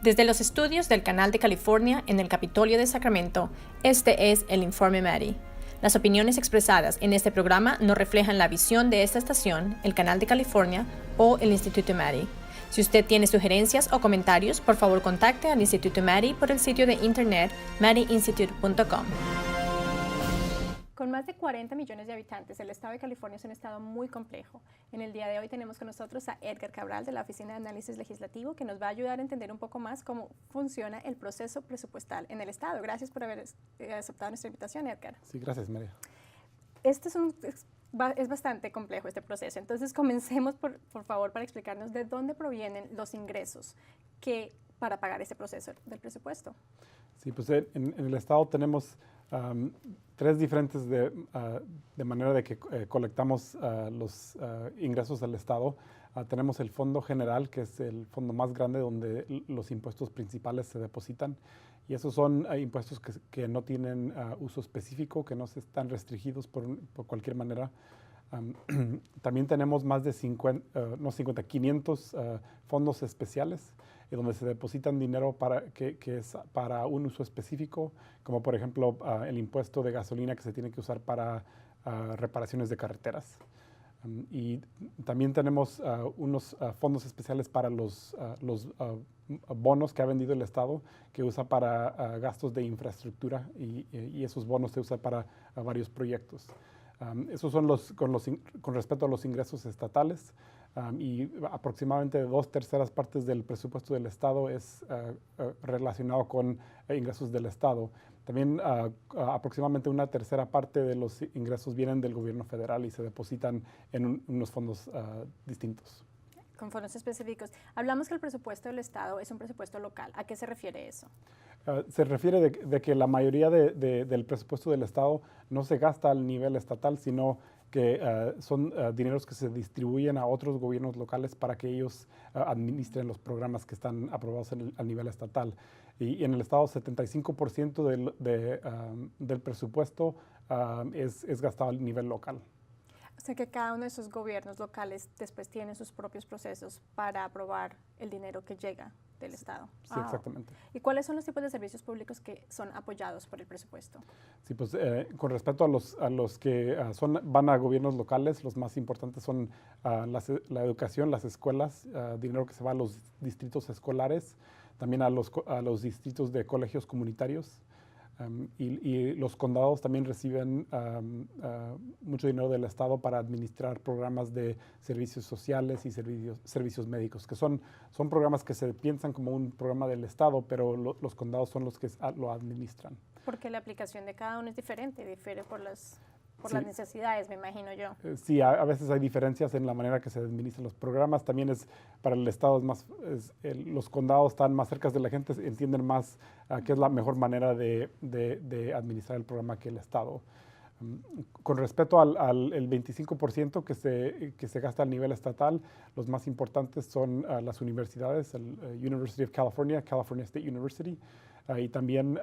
Desde los estudios del Canal de California en el Capitolio de Sacramento, este es el Informe Maddie. Las opiniones expresadas en este programa no reflejan la visión de esta estación, el Canal de California o el Instituto Maddie. Si usted tiene sugerencias o comentarios, por favor contacte al Instituto Maddie por el sitio de internet maddieinstitute.com. Con más de 40 millones de habitantes, el estado de California es un estado muy complejo. En el día de hoy tenemos con nosotros a Edgar Cabral de la Oficina de Análisis Legislativo, que nos va a ayudar a entender un poco más cómo funciona el proceso presupuestal en el estado. Gracias por haber aceptado nuestra invitación, Edgar. Sí, gracias, María. Este es bastante complejo este proceso, entonces comencemos por favor para explicarnos de dónde provienen los ingresos para pagar este proceso del presupuesto. Sí, pues en el estado tenemos tres diferentes de manera de que colectamos los ingresos del estado. Tenemos el fondo general, que es el fondo más grande donde los impuestos principales se depositan. Y esos son impuestos que no tienen uso específico, que no se están restringidos por cualquier manera. También tenemos más de 500 fondos especiales, donde se depositan dinero que es para un uso específico, como por ejemplo el impuesto de gasolina que se tiene que usar para reparaciones de carreteras. Y también tenemos unos fondos especiales para los bonos que ha vendido el Estado, que usa para gastos de infraestructura y esos bonos se usan para varios proyectos. Esos son con respecto a los ingresos estatales. Y aproximadamente 2/3 partes del presupuesto del Estado es relacionado con ingresos del Estado. También aproximadamente 1/3 parte de los ingresos vienen del gobierno federal y se depositan en unos fondos distintos. Con fondos específicos. Hablamos que el presupuesto del Estado es un presupuesto local. ¿A qué se refiere eso? Se refiere de que la mayoría del presupuesto del Estado no se gasta al nivel estatal, sino que son dineros que se distribuyen a otros gobiernos locales para que ellos administren los programas que están aprobados a nivel estatal. Y en el Estado, 75% del presupuesto es gastado a nivel local. O sea que cada uno de esos gobiernos locales después tiene sus propios procesos para aprobar el dinero que llega del Estado. Sí, exactamente. ¿Y cuáles son los tipos de servicios públicos que son apoyados por el presupuesto? Sí, pues con respecto a los que van a gobiernos locales, los más importantes son la educación, las escuelas, dinero que se va a los distritos escolares, también a los distritos de colegios comunitarios. Y los condados también reciben mucho dinero del Estado para administrar programas de servicios sociales y servicios médicos, que son programas que se piensan como un programa del Estado, pero los condados son los que lo administran. Porque la aplicación de cada uno es diferente, difiere por las necesidades, me imagino yo. Sí, a veces hay diferencias en la manera que se administran los programas. También para el Estado los condados están más cerca de la gente, entienden más qué es la mejor manera de administrar el programa que el Estado. Con respecto al 25% que se gasta a nivel estatal, los más importantes son las universidades, el University of California, California State University, y también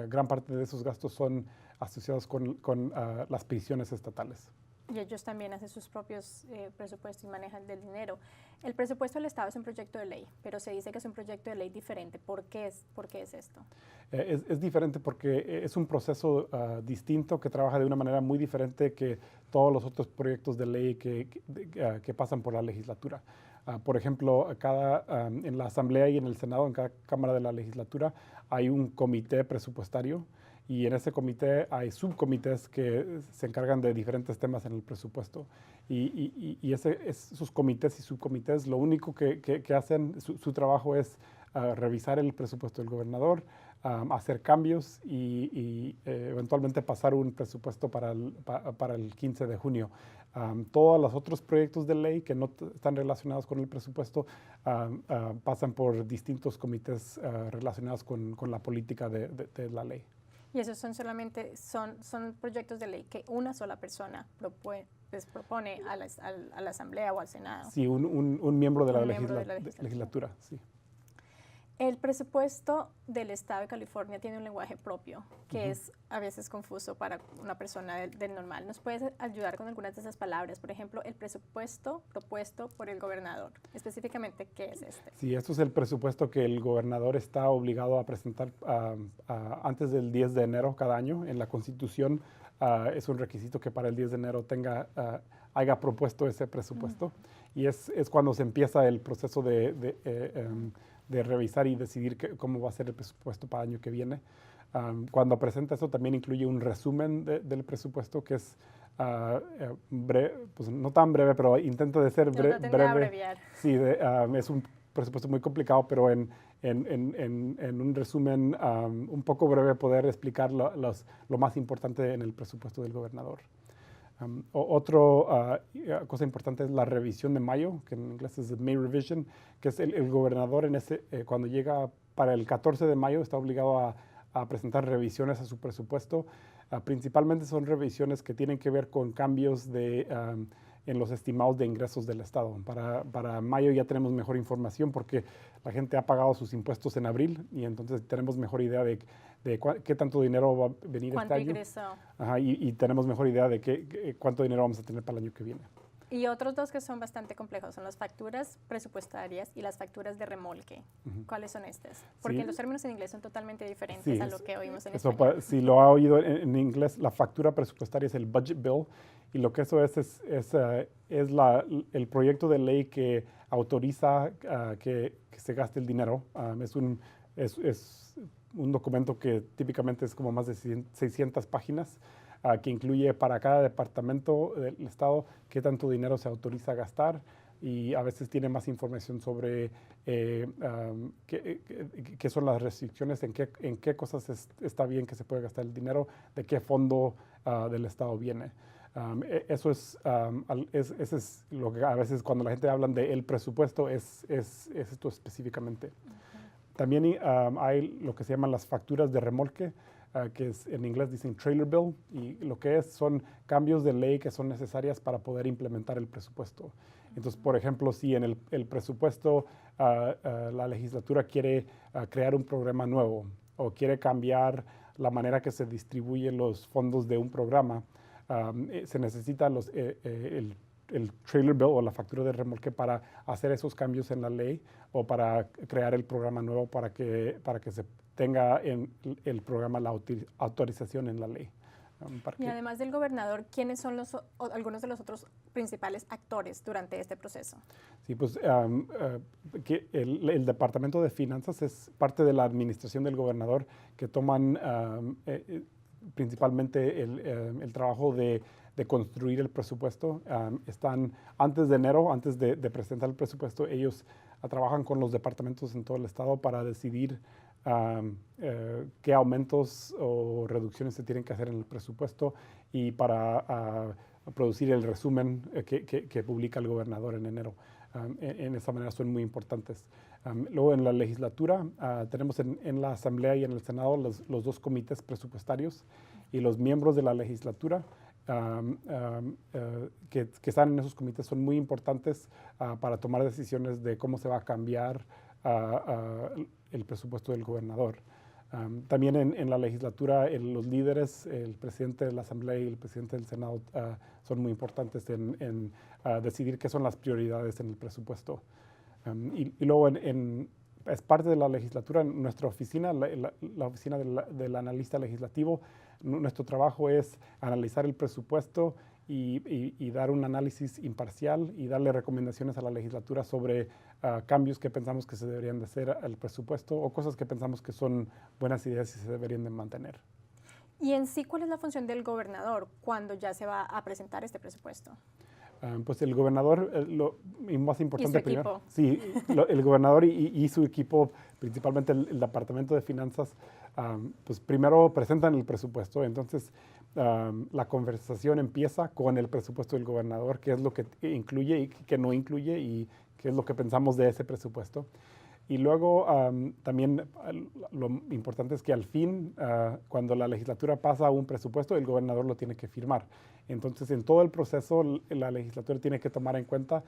gran parte de esos gastos son asociados con las prisiones estatales. Y ellos también hacen sus propios presupuestos y manejan del dinero. El presupuesto del Estado es un proyecto de ley, pero se dice que es un proyecto de ley diferente. ¿Por qué es esto? Es diferente porque es un proceso distinto que trabaja de una manera muy diferente que todos los otros proyectos de ley que pasan por la legislatura. Por ejemplo, en la Asamblea y en el Senado, en cada Cámara de la Legislatura, hay un comité presupuestario. Y en ese comité hay subcomités que se encargan de diferentes temas en el presupuesto. Y esos comités y subcomités, lo único que hacen, su trabajo es revisar el presupuesto del gobernador, hacer cambios y eventualmente pasar un presupuesto para el 15 de junio. Todos los otros proyectos de ley que no están relacionados con el presupuesto pasan por distintos comités relacionados con la política de la ley. Y esos son proyectos de ley que una sola persona propone a la Asamblea o al Senado. Sí, un miembro de la legislatura, sí. El presupuesto del Estado de California tiene un lenguaje propio que es a veces confuso para una persona del normal. ¿Nos puedes ayudar con algunas de esas palabras? Por ejemplo, el presupuesto propuesto por el gobernador. Específicamente, ¿qué es este? Sí, esto es el presupuesto que el gobernador está obligado a presentar antes del 10 de enero cada año. En la Constitución es un requisito que para el 10 de enero haya propuesto ese presupuesto. Y es cuando se empieza el proceso de revisar y decidir cómo va a ser el presupuesto para el año que viene. Cuando presenta eso también incluye un resumen del presupuesto que es pues no tan breve, pero intenta de ser breve. Abreviar. Sí, es un presupuesto muy complicado, pero en un resumen un poco breve poder explicar lo más importante en el presupuesto del gobernador. Otra cosa importante es la revisión de mayo, que en inglés es May Revision, que es el gobernador cuando llega para el 14 de mayo está obligado a presentar revisiones a su presupuesto. Principalmente son revisiones que tienen que ver con cambios en los estimados de ingresos del Estado. Para mayo ya tenemos mejor información porque la gente ha pagado sus impuestos en abril y entonces tenemos mejor idea de qué tanto dinero va a venir este año. Ingresó? Ajá, y tenemos mejor idea de cuánto dinero vamos a tener para el año que viene. Y otros dos que son bastante complejos son las facturas presupuestarias y las facturas de remolque. ¿Cuáles son estas? Porque los términos en inglés son totalmente diferentes a lo que oímos en español. Si lo ha oído en inglés, la factura presupuestaria es el budget bill y lo que eso es el proyecto de ley que autoriza que se gaste el dinero. Es un documento que típicamente es como más de 600 páginas. Que incluye para cada departamento del Estado qué tanto dinero se autoriza a gastar y a veces tiene más información sobre qué son las restricciones, en qué cosas está bien que se puede gastar el dinero, de qué fondo del Estado viene. Eso es lo que a veces cuando la gente habla de el presupuesto es esto específicamente. También hay lo que se llaman las facturas de remolque, que en inglés dicen trailer bill, y lo que son cambios de ley que son necesarias para poder implementar el presupuesto. Entonces, por ejemplo, si en el presupuesto la legislatura quiere crear un programa nuevo o quiere cambiar la manera que se distribuyen los fondos de un programa, se necesita el trailer bill o la factura de remolque para hacer esos cambios en la ley o para crear el programa nuevo para que se tenga en el programa la autorización en la ley. Y además del gobernador, ¿quiénes son algunos de los otros principales actores durante este proceso? Sí, pues el Departamento de Finanzas es parte de la administración del gobernador que toman principalmente el trabajo de construir el presupuesto. Están antes de enero, antes de presentar el presupuesto, ellos trabajan con los departamentos en todo el estado para decidir qué aumentos o reducciones se tienen que hacer en el presupuesto y para producir el resumen que publica el gobernador en enero. En esa manera son muy importantes. Luego en la legislatura tenemos en la Asamblea y en el Senado los dos comités presupuestarios y los miembros de la legislatura que están en esos comités son muy importantes para tomar decisiones de cómo se va a cambiar el presupuesto del gobernador. También en la legislatura los líderes, el presidente de la Asamblea y el presidente del Senado son muy importantes en decidir qué son las prioridades en el presupuesto. Y luego es parte de la legislatura, nuestra oficina, la oficina del analista legislativo, nuestro trabajo es analizar el presupuesto y dar un análisis imparcial y darle recomendaciones a la legislatura sobre cambios que pensamos que se deberían de hacer al presupuesto o cosas que pensamos que son buenas ideas y se deberían de mantener. Y en sí, ¿cuál es la función del gobernador cuando ya se va a presentar este presupuesto? Pues el gobernador, lo más importante primero. Sí, el gobernador y su equipo, principalmente el Departamento de Finanzas, pues primero presentan el presupuesto. Entonces, la conversación empieza con el presupuesto del gobernador, qué es lo que incluye y qué no incluye y qué es lo que pensamos de ese presupuesto. Y luego también lo importante es que al fin, cuando la legislatura pasa un presupuesto, el gobernador lo tiene que firmar. Entonces, en todo el proceso, la legislatura tiene que tomar en cuenta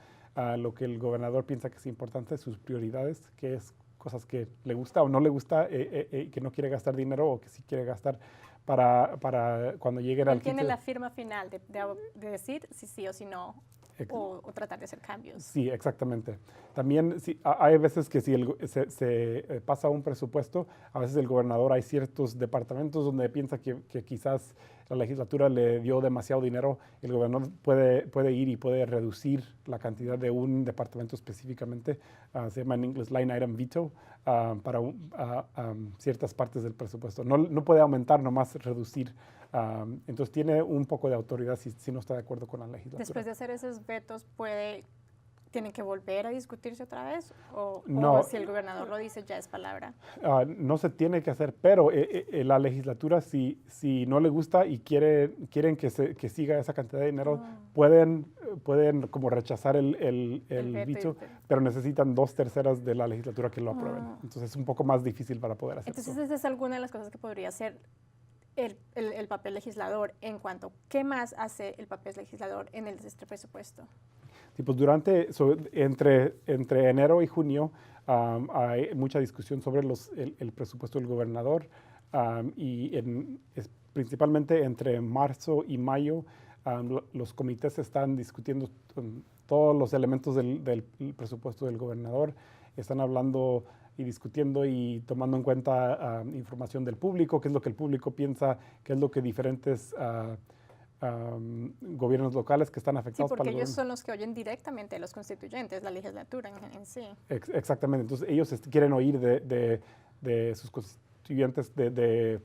lo que el gobernador piensa que es importante, sus prioridades, que es cosas que le gusta o no le gusta, que no quiere gastar dinero o que sí quiere gastar para cuando llegue al 15. Tiene la firma final de decir si sí o si no, o tratar de hacer cambios. Sí, exactamente. También hay veces que si se pasa un presupuesto, a veces el gobernador, hay ciertos departamentos donde piensa que quizás la legislatura le dio demasiado dinero, el gobernador puede ir y puede reducir la cantidad de un departamento específicamente, se llama en inglés line item veto, para ciertas partes del presupuesto. No puede aumentar, nomás reducir. Entonces tiene un poco de autoridad si no está de acuerdo con la legislatura. Después de hacer esos vetos, ¿tienen que volver a discutirse otra vez? No, ¿O si el gobernador lo dice, ya es palabra? No se tiene que hacer, pero la legislatura, si no le gusta y quieren que siga esa cantidad de dinero, pueden como rechazar el veto, pero necesitan 2/3 de la legislatura que lo aprueben. Entonces es un poco más difícil para poder hacer eso. Entonces esa es alguna de las cosas que podría hacer el papel legislador en cuanto, ¿qué más hace el papel legislador en este presupuesto? Sí, pues entre enero y junio hay mucha discusión sobre el presupuesto del gobernador principalmente entre marzo y mayo los comités están discutiendo todos los elementos del presupuesto del gobernador, están hablando y discutiendo y tomando en cuenta información del público, qué es lo que el público piensa, qué es lo que diferentes gobiernos locales que están afectados. Sí, porque ellos son los que oyen directamente a los constituyentes, la legislatura en sí. Exactamente, entonces ellos quieren oír de sus constituyentes,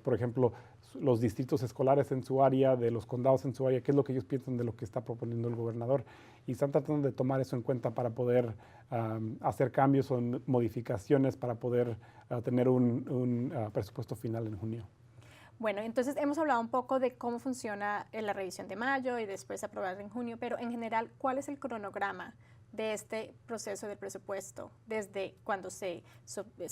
por ejemplo, los distritos escolares en su área, de los condados en su área, qué es lo que ellos piensan de lo que está proponiendo el gobernador. Y están tratando de tomar eso en cuenta para poder hacer cambios o modificaciones para poder tener un presupuesto final en junio. Bueno, entonces hemos hablado un poco de cómo funciona la revisión de mayo y después aprobar en junio, pero en general, ¿cuál es el cronograma de este proceso del presupuesto desde cuando se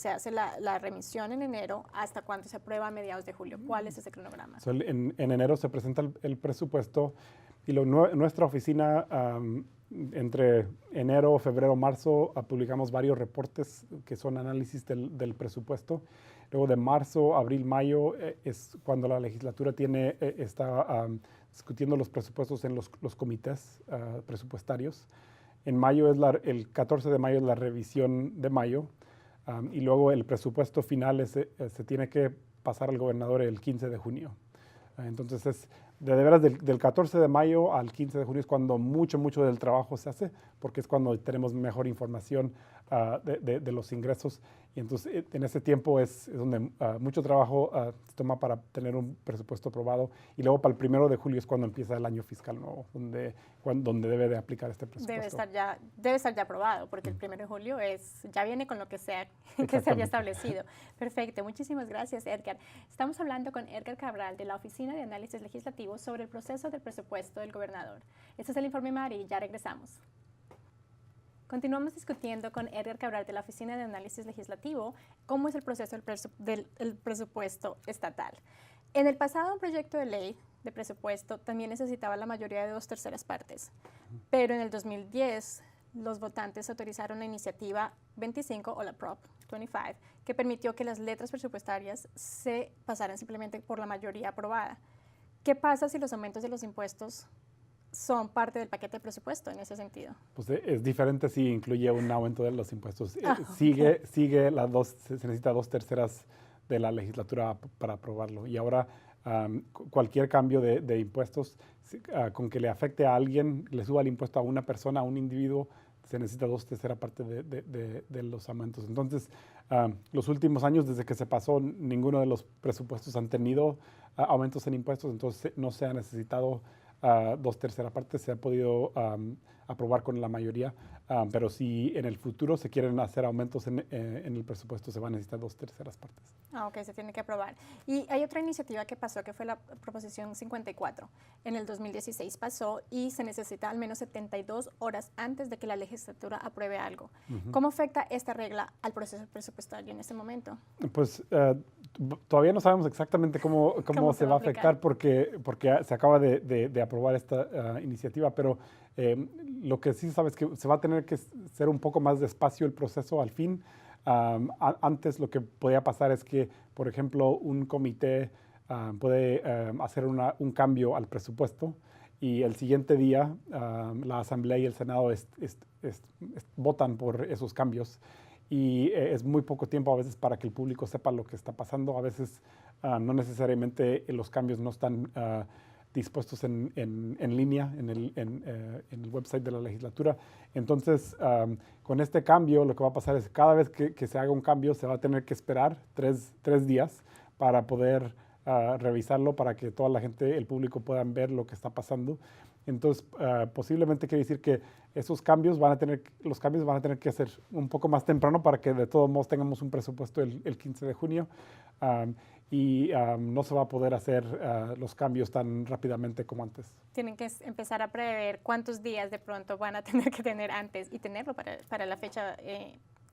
hace la remisión en enero hasta cuando se aprueba a mediados de julio? ¿Cuál es ese cronograma? En enero se presenta el presupuesto y nuestra oficina entre enero, febrero, marzo publicamos varios reportes que son análisis del presupuesto. Luego de marzo, abril, mayo es cuando la legislatura está discutiendo los presupuestos en los comités presupuestarios. En mayo el 14 de mayo es la revisión de mayo y luego el presupuesto final se tiene que pasar al gobernador el 15 de junio. Entonces es de veras del 14 de mayo al 15 de junio es cuando mucho del trabajo se hace, porque es cuando tenemos mejor información de los ingresos. Y entonces en ese tiempo es donde mucho trabajo se toma para tener un presupuesto aprobado. Y luego para el 1 de julio es cuando empieza el año fiscal nuevo, donde debe de aplicar este presupuesto. Debe estar ya aprobado, porque el 1 de julio ya viene con lo que sea que se haya establecido. Perfecto, muchísimas gracias, Edgar. Estamos hablando con Edgar Cabral de la Oficina de Análisis Legislativo sobre el proceso del presupuesto del gobernador. Este es el Informe Mari y ya regresamos. Continuamos discutiendo con Edgar Cabral de la Oficina de Análisis Legislativo cómo es el proceso del presupuesto estatal. En el pasado, un proyecto de ley de presupuesto también necesitaba la mayoría de 2/3 partes, pero en el 2010 los votantes autorizaron la iniciativa 25 o la Prop 25, que permitió que las letras presupuestarias se pasaran simplemente por la mayoría aprobada. ¿Qué pasa si los aumentos de los impuestos son parte del paquete de presupuesto en ese sentido? Pues es diferente si incluye un aumento de los impuestos. Sigue se necesita 2/3 de la legislatura para aprobarlo. Y ahora cualquier cambio de impuestos, con que le afecte a alguien, le suba el impuesto a una persona, a un individuo, se necesita 2/3 parte de los aumentos. Entonces, los últimos años, desde que se pasó, ninguno de los presupuestos han tenido aumentos en impuestos, entonces no se ha necesitado 2/3 partes, se ha podido aprobar con la mayoría, pero si en el futuro se quieren hacer aumentos en el presupuesto, se van a necesitar 2/3 partes. Ok, se tiene que aprobar. Y hay otra iniciativa que pasó, que fue la Proposición 54. En el 2016 pasó y se necesita al menos 72 horas antes de que la legislatura apruebe algo. ¿Cómo afecta esta regla al proceso presupuestario en este momento? Pues todavía no sabemos exactamente cómo se va a afectar porque se acaba de aprobar esta iniciativa, pero lo que sí sabes es que se va a tener que ser un poco más despacio el proceso al fin. Antes lo que podía pasar es que, por ejemplo, un comité puede hacer un cambio al presupuesto y el siguiente día la Asamblea y el Senado votan por esos cambios. Y es muy poco tiempo a veces para que el público sepa lo que está pasando. A veces no necesariamente los cambios no están dispuestos en línea en el website de la legislatura. Entonces, con este cambio, lo que va a pasar es que cada vez que se haga un cambio, se va a tener que esperar tres días para poder revisarlo, para que toda la gente, el público, puedan ver lo que está pasando. Entonces, posiblemente quiere decir que los cambios van a tener que ser un poco más temprano para que de todos modos tengamos un presupuesto el 15 de junio. No se va a poder hacer los cambios tan rápidamente como antes. Tienen que empezar a prever cuántos días de pronto van a tener que tener antes y tenerlo para la fecha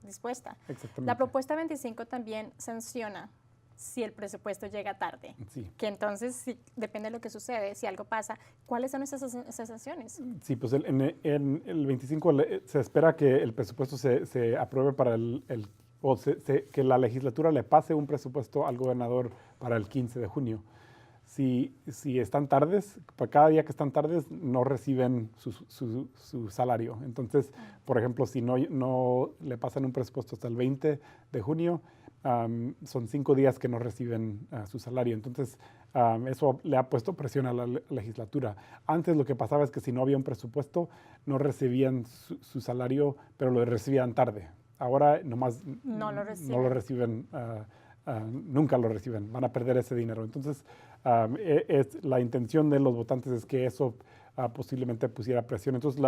dispuesta. Exactamente. La propuesta 25 también sanciona si el presupuesto llega tarde. Sí. Que entonces, depende de lo que sucede, si algo pasa, ¿cuáles son esas sanciones? Sí, pues en el 25 se espera que el presupuesto se apruebe para que la legislatura le pase un presupuesto al gobernador para el 15 de junio. Si están tardes, para cada día que están tardes, no reciben su salario. Entonces, por ejemplo, si no le pasan un presupuesto hasta el 20 de junio, son 5 días que no reciben su salario. Entonces, eso le ha puesto presión a la legislatura. Antes lo que pasaba es que si no había un presupuesto, no recibían su salario, pero lo recibían tarde. Ahora nomás no lo reciben, nunca lo reciben, van a perder ese dinero. Entonces, la intención de los votantes es que eso posiblemente pusiera presión. Entonces,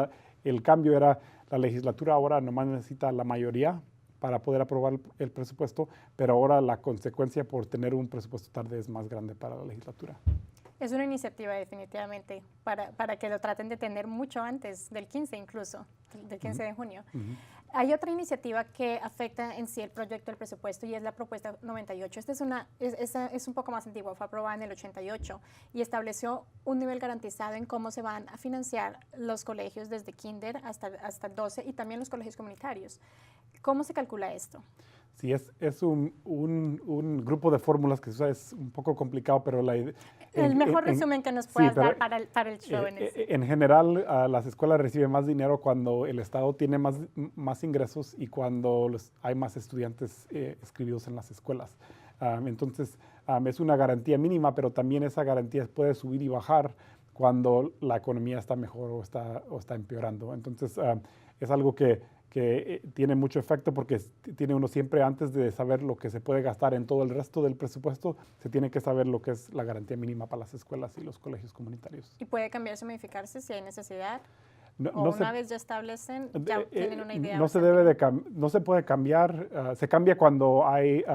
el cambio era, la legislatura ahora nomás necesita la mayoría para poder aprobar el presupuesto, pero ahora la consecuencia por tener un presupuesto tarde es más grande para la legislatura. Es una iniciativa definitivamente para que lo traten de tener mucho antes del 15 incluso, del 15 de junio. Hay otra iniciativa que afecta en sí el proyecto del presupuesto y es la propuesta 98. Esta es un poco más antigua, fue aprobada en el 88 y estableció un nivel garantizado en cómo se van a financiar los colegios desde kinder hasta 12 y también los colegios comunitarios. ¿Cómo se calcula esto? Sí, es un grupo de fórmulas que es un poco complicado, pero el mejor resumen que nos puedas dar para el show. En general, las escuelas reciben más dinero cuando el Estado tiene más ingresos y cuando hay más estudiantes inscribidos en las escuelas. Entonces, es una garantía mínima, pero también esa garantía puede subir y bajar cuando la economía está mejor o está empeorando. Entonces, es algo que tiene mucho efecto porque tiene uno siempre, antes de saber lo que se puede gastar en todo el resto del presupuesto, se tiene que saber lo que es la garantía mínima para las escuelas y los colegios comunitarios. ¿Y puede cambiarse o modificarse si hay necesidad? Una vez ya establecen, ya tienen una idea. No se puede cambiar, se cambia cuando hay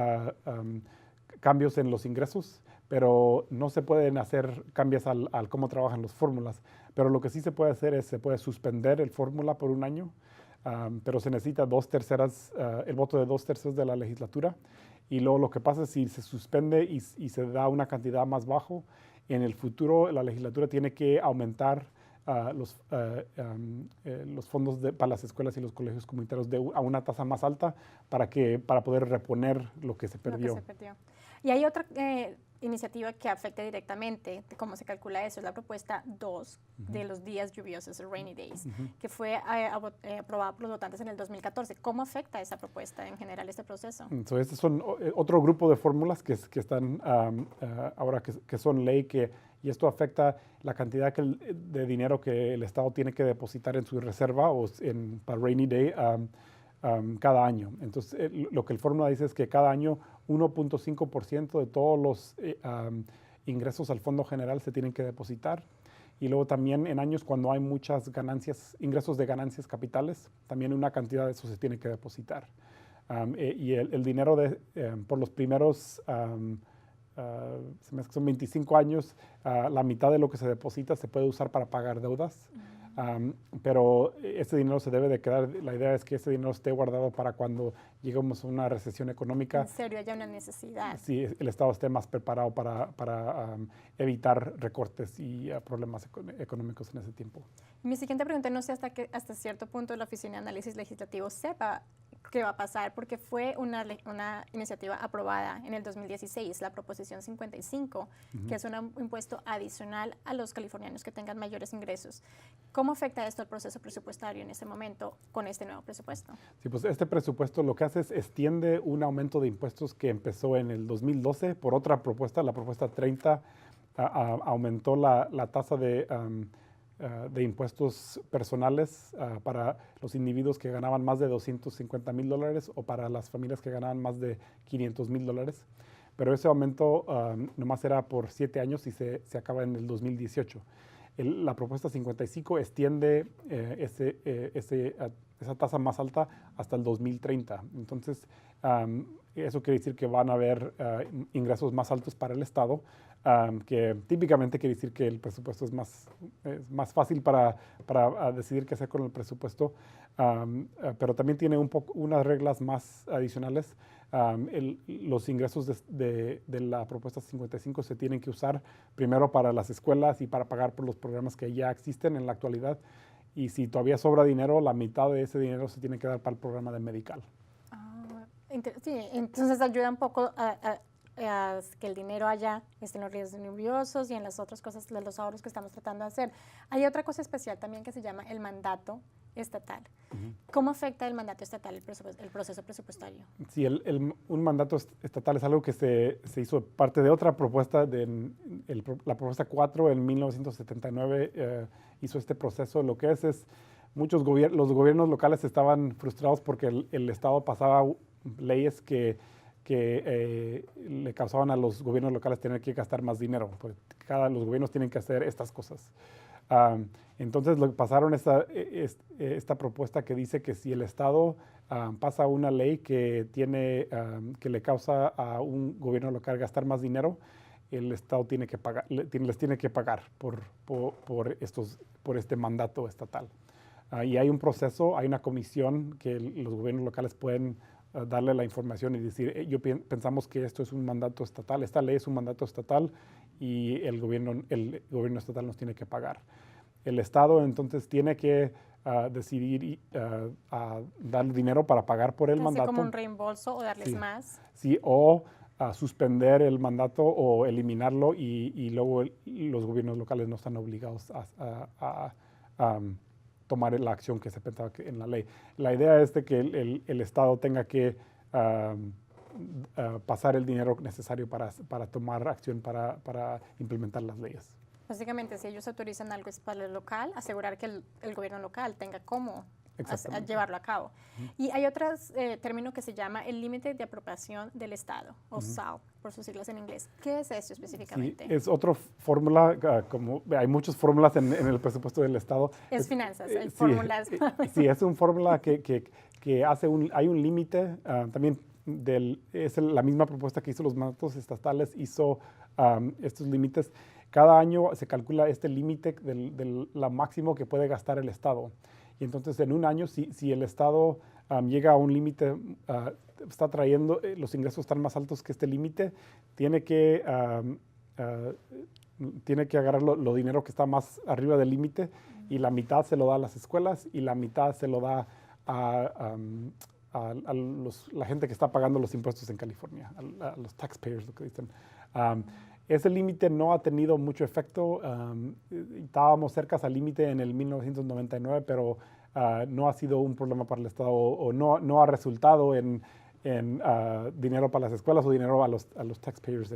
cambios en los ingresos, pero no se pueden hacer cambios al cómo trabajan las fórmulas. Pero lo que sí se puede hacer es, se puede suspender el fórmula por un año, pero se necesita el voto de 2/3 de la legislatura. Y luego lo que pasa es si se suspende y se da una cantidad más bajo, en el futuro la legislatura tiene que aumentar los fondos para las escuelas y los colegios comunitarios a una tasa más alta para poder reponer lo que se perdió. Y hay otra iniciativa que afecta directamente de cómo se calcula eso, es la propuesta 2 de los días lluviosos, rainy days, que fue aprobada por los votantes en el 2014. ¿Cómo afecta esa propuesta en general este proceso? Este son otro grupo de fórmulas que están ahora que son ley, y esto afecta la cantidad de dinero que el Estado tiene que depositar en su reserva para rainy day cada año. Entonces, lo que el fórmula dice es que cada año 1.5% de todos los ingresos al Fondo General se tienen que depositar. Y luego también en años cuando hay muchas ingresos de ganancias capitales, también una cantidad de eso se tiene que depositar. Y el dinero por los primeros, son 25 años, la mitad de lo que se deposita se puede usar para pagar deudas. Pero ese dinero se debe de quedar, la idea es que ese dinero esté guardado para cuando lleguemos a una recesión económica. En serio, haya una necesidad. Sí, el Estado esté más preparado para evitar recortes y problemas económicos en ese tiempo. Mi siguiente pregunta, no sé hasta cierto punto la Oficina de Análisis Legislativo sepa que va a pasar, porque fue una iniciativa aprobada en el 2016, la Proposición 55, que es un impuesto adicional a los californianos que tengan mayores ingresos. ¿Cómo afecta esto al proceso presupuestario en este momento con este nuevo presupuesto? Sí, pues este presupuesto lo que hace es extiende un aumento de impuestos que empezó en el 2012 por otra propuesta, la propuesta 30, aumentó la tasa de impuestos personales para los individuos que ganaban más de $250,000 o para las familias que ganaban más de $500,000. Pero ese aumento nomás era por 7 años y se acaba en el 2018. La propuesta 55 extiende esa tasa más alta hasta el 2030. Entonces, eso quiere decir que van a haber ingresos más altos para el Estado, que típicamente quiere decir que el presupuesto es más fácil para decidir qué hacer con el presupuesto, pero también tiene unas reglas más adicionales. Los ingresos de la propuesta 55 se tienen que usar primero para las escuelas y para pagar por los programas que ya existen en la actualidad. Y si todavía sobra dinero, la mitad de ese dinero se tiene que dar para el programa de Medical. Sí, entonces ayuda un poco a que el dinero allá esté en los riesgos nerviosos y en las otras cosas, los ahorros que estamos tratando de hacer. Hay otra cosa especial también que se llama el mandato estatal. ¿Cómo afecta el mandato estatal el proceso presupuestario? Sí, un mandato estatal es algo que se hizo parte de otra propuesta, la propuesta 4 en 1979 hizo este proceso. Lo que es los gobiernos locales estaban frustrados porque el Estado pasaba leyes que le causaban a los gobiernos locales tener que gastar más dinero. Pues los gobiernos tienen que hacer estas cosas. Entonces pasaron esta propuesta que dice que si el Estado pasa una ley que le causa a un gobierno local gastar más dinero, el Estado les tiene que pagar por este mandato estatal. Y hay un proceso, hay una comisión que los gobiernos locales pueden darle la información y decir, pensamos que esto es un mandato estatal, esta ley es un mandato estatal y el gobierno estatal nos tiene que pagar. El Estado entonces tiene que decidir dar dinero para pagar por el mandato. ¿Como un reembolso o darles más? Sí, o suspender el mandato o eliminarlo y luego los gobiernos locales no están obligados a tomar la acción que se pensaba en la ley. La idea es de que el Estado tenga que pasar el dinero necesario para tomar acción para implementar las leyes. Básicamente, si ellos autorizan algo para el local, asegurar que el gobierno local tenga cómo llevarlo a cabo. Y hay otro término que se llama el límite de apropiación del Estado, o SAL, por sus siglas en inglés. ¿Qué es eso específicamente? Sí, es otra fórmula, hay muchas fórmulas en el presupuesto del Estado. Es finanzas, hay fórmulas. Sí, es una fórmula que hay un límite, también es la misma propuesta que hizo los mandatos estatales, hizo estos límites. Cada año se calcula este límite del máximo que puede gastar el Estado. Y entonces en un año, si el Estado llega a un límite, está trayendo, los ingresos están más altos que este límite, tiene que agarrar lo dinero que está más arriba del límite y la mitad se lo da a las escuelas y la mitad se lo da a la gente que está pagando los impuestos en California, a los taxpayers, lo que dicen. Ese límite no ha tenido mucho efecto. Estábamos cerca al límite en el 1999, pero no ha sido un problema para el Estado o no ha resultado en dinero para las escuelas o dinero a los taxpayers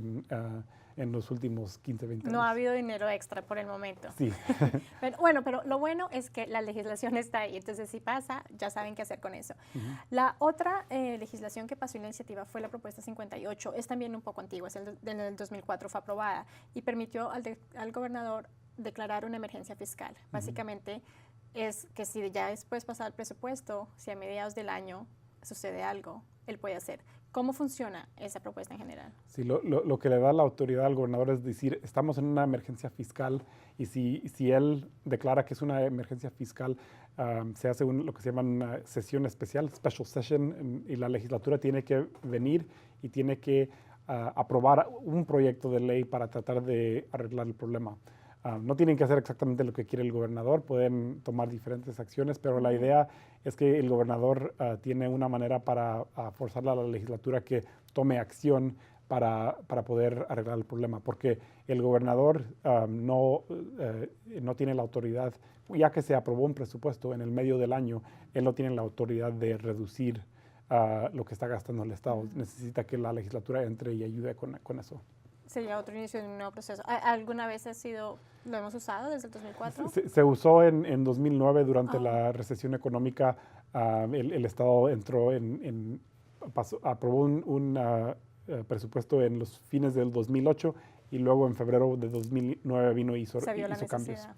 en los últimos 15, 20 años. No ha habido dinero extra por el momento. Sí. pero lo bueno es que la legislación está ahí, entonces si pasa, ya saben qué hacer con eso. La otra legislación que pasó en la iniciativa fue la propuesta 58, es también un poco antigua, en el 2004 fue aprobada y permitió al gobernador declarar una emergencia fiscal. Básicamente es que si ya después pasa el presupuesto, si a mediados del año sucede algo, él puede hacer. ¿Cómo funciona esa propuesta en general? Sí, lo que le da la autoridad al gobernador es decir, estamos en una emergencia fiscal y si él declara que es una emergencia fiscal, se hace lo que se llama una sesión especial, special session, y la legislatura tiene que venir y tiene que aprobar un proyecto de ley para tratar de arreglar el problema. No tienen que hacer exactamente lo que quiere el gobernador, pueden tomar diferentes acciones, pero la idea es que el gobernador tiene una manera para forzar a la legislatura que tome acción para poder arreglar el problema, porque el gobernador no tiene la autoridad, ya que se aprobó un presupuesto en el medio del año, él no tiene la autoridad de reducir lo que está gastando el Estado. Necesita que la legislatura entre y ayude con eso. Sería otro inicio de un nuevo proceso. ¿Alguna vez lo hemos usado desde el 2004? Se usó en 2009 durante la recesión económica. El Estado entró aprobó un presupuesto en los fines del 2008 y luego en febrero de 2009 vino y hizo cambios.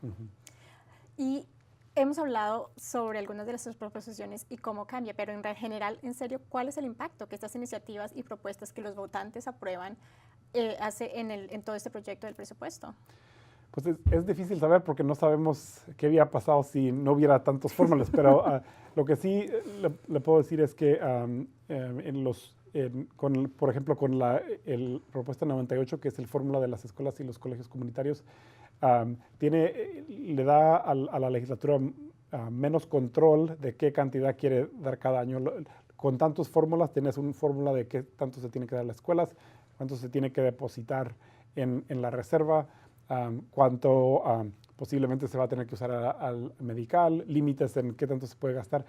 Y hemos hablado sobre algunas de sus proposiciones y cómo cambia, pero en general, en serio, ¿cuál es el impacto que estas iniciativas y propuestas que los votantes aprueban hace en todo este proyecto del presupuesto? Pues es difícil saber porque no sabemos qué había pasado si no hubiera tantos fórmulas, pero lo que sí le puedo decir es que por ejemplo, con el propuesta 98, que es el fórmula de las escuelas y los colegios comunitarios, le da a la legislatura menos control de qué cantidad quiere dar cada año. Con tantas fórmulas, tienes una fórmula de qué tanto se tiene que dar a las escuelas, cuánto se tiene que depositar en la reserva, cuánto posiblemente se va a tener que usar al medical, límites en qué tanto se puede gastar.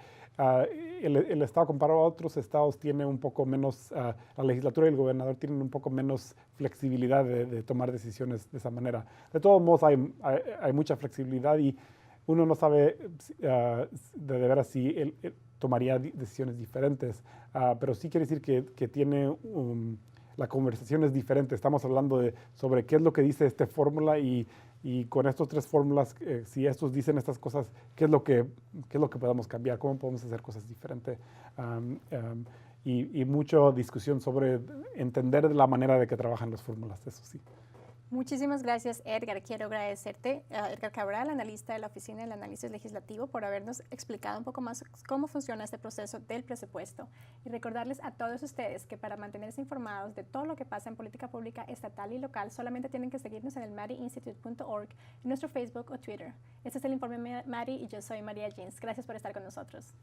El Estado, comparado a otros estados, tiene un poco menos, la legislatura y el gobernador tienen un poco menos flexibilidad de tomar decisiones de esa manera. De todos modos, hay mucha flexibilidad y uno no sabe de veras si él tomaría decisiones diferentes, pero sí quiere decir que tiene la conversación es diferente. Estamos hablando sobre qué es lo que dice esta fórmula y con estas tres fórmulas, si estos dicen estas cosas, ¿qué es lo que podemos cambiar? ¿Cómo podemos hacer cosas diferentes? Y mucha discusión sobre entender la manera de que trabajan las fórmulas, eso sí. Muchísimas gracias, Edgar. Quiero agradecerte a Edgar Cabral, analista de la Oficina del Análisis Legislativo, por habernos explicado un poco más cómo funciona este proceso del presupuesto. Y recordarles a todos ustedes que para mantenerse informados de todo lo que pasa en política pública estatal y local, solamente tienen que seguirnos en el MADI-Institute.org, en nuestro Facebook o Twitter. Este es el Informe MADI y yo soy María Jeans. Gracias por estar con nosotros.